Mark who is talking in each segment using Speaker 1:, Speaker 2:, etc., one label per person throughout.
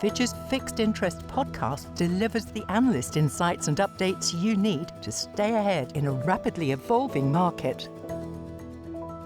Speaker 1: Fitch's Fixed Interest podcast delivers the analyst insights and updates you need to stay ahead in a rapidly evolving market.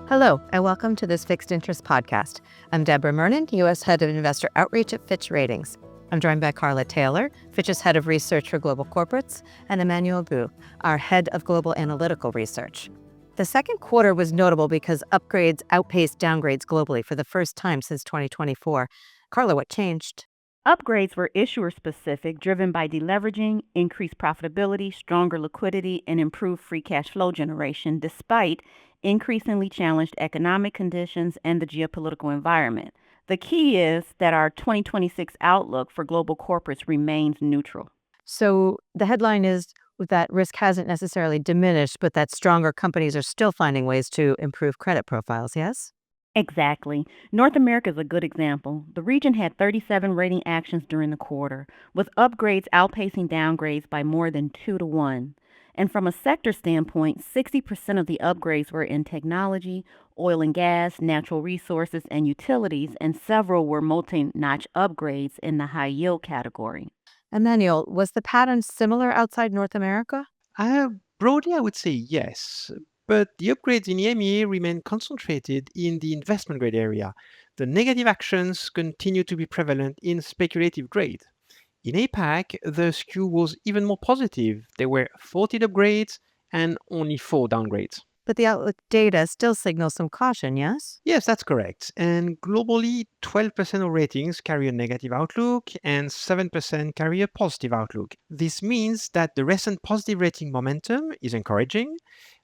Speaker 2: Hello, and welcome to this Fixed Interest podcast. I'm Deborah Mernon, U.S. Head of Investor Outreach at Fitch Ratings. I'm joined by Carla Taylor, Fitch's Head of Research for Global Corporates, and Emmanuel Bu, our Head of Global Analytical Research. The second quarter was notable because upgrades outpaced downgrades globally for the first time since 2024. Carla, what changed?
Speaker 3: Upgrades were issuer-specific, driven by deleveraging, increased profitability, stronger liquidity, and improved free cash flow generation, despite increasingly challenged economic conditions and the geopolitical environment. The key is that our 2026 outlook for global corporates remains neutral.
Speaker 2: So the headline is that risk hasn't necessarily diminished, but that stronger companies are still finding ways to improve credit profiles, yes?
Speaker 3: Exactly. North America is a good example. The region had 37 rating actions during the quarter, with upgrades outpacing downgrades by more than 2-to-1. And from a sector standpoint, 60% of the upgrades were in technology, oil and gas, natural resources, and utilities, and several were multi-notch upgrades in the high yield category.
Speaker 2: Emmanuel, was the pattern similar outside North America?
Speaker 4: Broadly, I would say yes. But the upgrades in EMEA remain concentrated in the investment grade area. The negative actions continue to be prevalent in speculative grade. In APAC, the skew was even more positive. There were 14 upgrades and only 4 downgrades.
Speaker 2: But the outlook data still signals some caution, yes?
Speaker 4: Yes, that's correct. And globally, 12% of ratings carry a negative outlook and 7% carry a positive outlook. This means that the recent positive rating momentum is encouraging,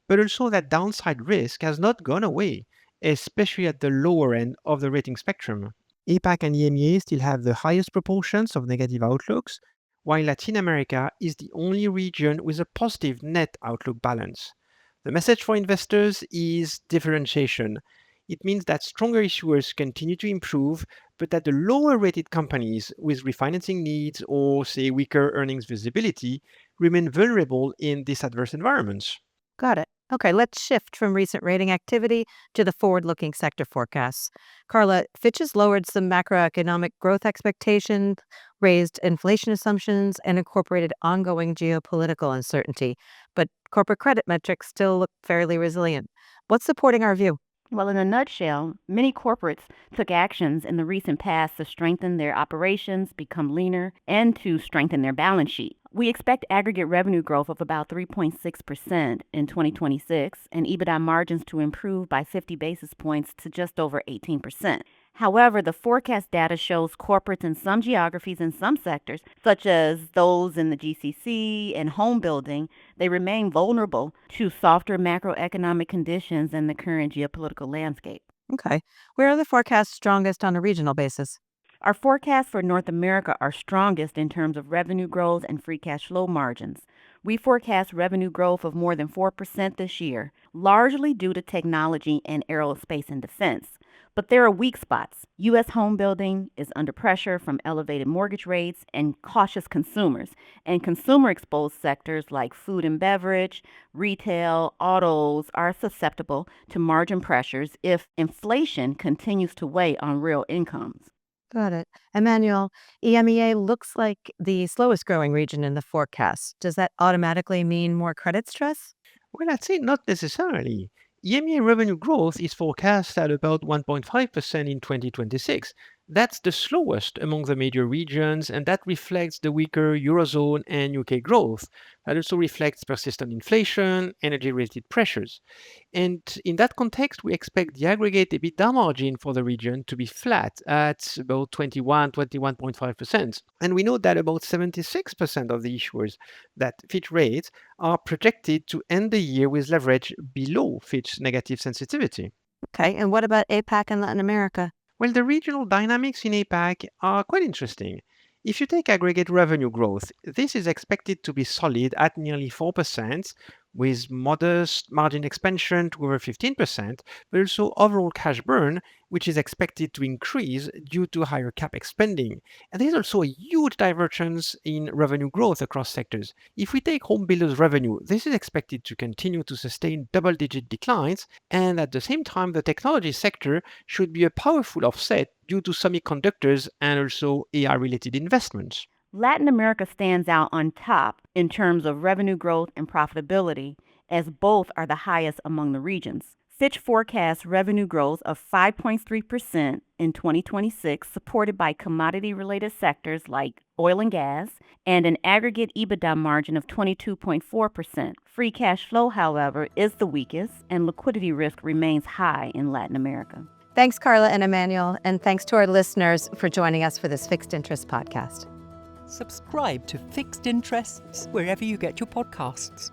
Speaker 4: but also that downside risk has not gone away, especially at the lower end of the rating spectrum. APAC and EMEA still have the highest proportions of negative outlooks, while Latin America is the only region with a positive net outlook balance. The message for investors is differentiation. It means that stronger issuers continue to improve, but that the lower rated companies with refinancing needs or, say, weaker earnings visibility remain vulnerable in this adverse environment.
Speaker 2: Got it. Okay, let's shift from recent rating activity to the forward-looking sector forecasts. Carla, Fitch has lowered some macroeconomic growth expectations, raised inflation assumptions, and incorporated ongoing geopolitical uncertainty. But corporate credit metrics still look fairly resilient. What's supporting our view?
Speaker 3: Well, in a nutshell, many corporates took actions in the recent past to strengthen their operations, become leaner, and to strengthen their balance sheet. We expect aggregate revenue growth of about 3.6% in 2026 and EBITDA margins to improve by 50 basis points to just over 18%. However, the forecast data shows corporates in some geographies and some sectors, such as those in the GCC and home building, they remain vulnerable to softer macroeconomic conditions and the current geopolitical landscape.
Speaker 2: Okay. Where are the forecasts strongest on a regional basis?
Speaker 3: Our forecasts for North America are strongest in terms of revenue growth and free cash flow margins. We forecast revenue growth of more than 4% this year, largely due to technology and aerospace and defense. But there are weak spots. U.S. home building is under pressure from elevated mortgage rates and cautious consumers. And consumer-exposed sectors like food and beverage, retail, autos are susceptible to margin pressures if inflation continues to weigh on real incomes.
Speaker 2: Got it. Emmanuel, EMEA looks like the slowest growing region in the forecast. Does that automatically mean more credit stress?
Speaker 4: Well, I'd say not necessarily. EMEA revenue growth is forecast at about 1.5% in 2026. That's the slowest among the major regions, and that reflects the weaker Eurozone and UK growth. That also reflects persistent inflation, energy-related pressures. And in that context, we expect the aggregate EBITDA margin for the region to be flat at about 21.5%. And we know that about 76% of the issuers that Fitch rates are projected to end the year with leverage below Fitch's negative sensitivity.
Speaker 2: Okay, and what about APAC and Latin America?
Speaker 4: Well, the regional dynamics in APAC are quite interesting. If you take aggregate revenue growth, this is expected to be solid at nearly 4%, with modest margin expansion to over 15%, but also overall cash burn, which is expected to increase due to higher CapEx spending. And there's also a huge divergence in revenue growth across sectors. If we take home builders revenue, this is expected to continue to sustain double-digit declines, and at the same time, the technology sector should be a powerful offset due to semiconductors and also AI-related investments.
Speaker 3: Latin America stands out on top in terms of revenue growth and profitability, as both are the highest among the regions. Fitch forecasts revenue growth of 5.3% in 2026, supported by commodity-related sectors like oil and gas, and an aggregate EBITDA margin of 22.4%. Free cash flow, however, is the weakest, and liquidity risk remains high in Latin America.
Speaker 2: Thanks, Carla and Emmanuel, and thanks to our listeners for joining us for this Fixed Interest podcast.
Speaker 1: Subscribe to Fixed Interests wherever you get your podcasts.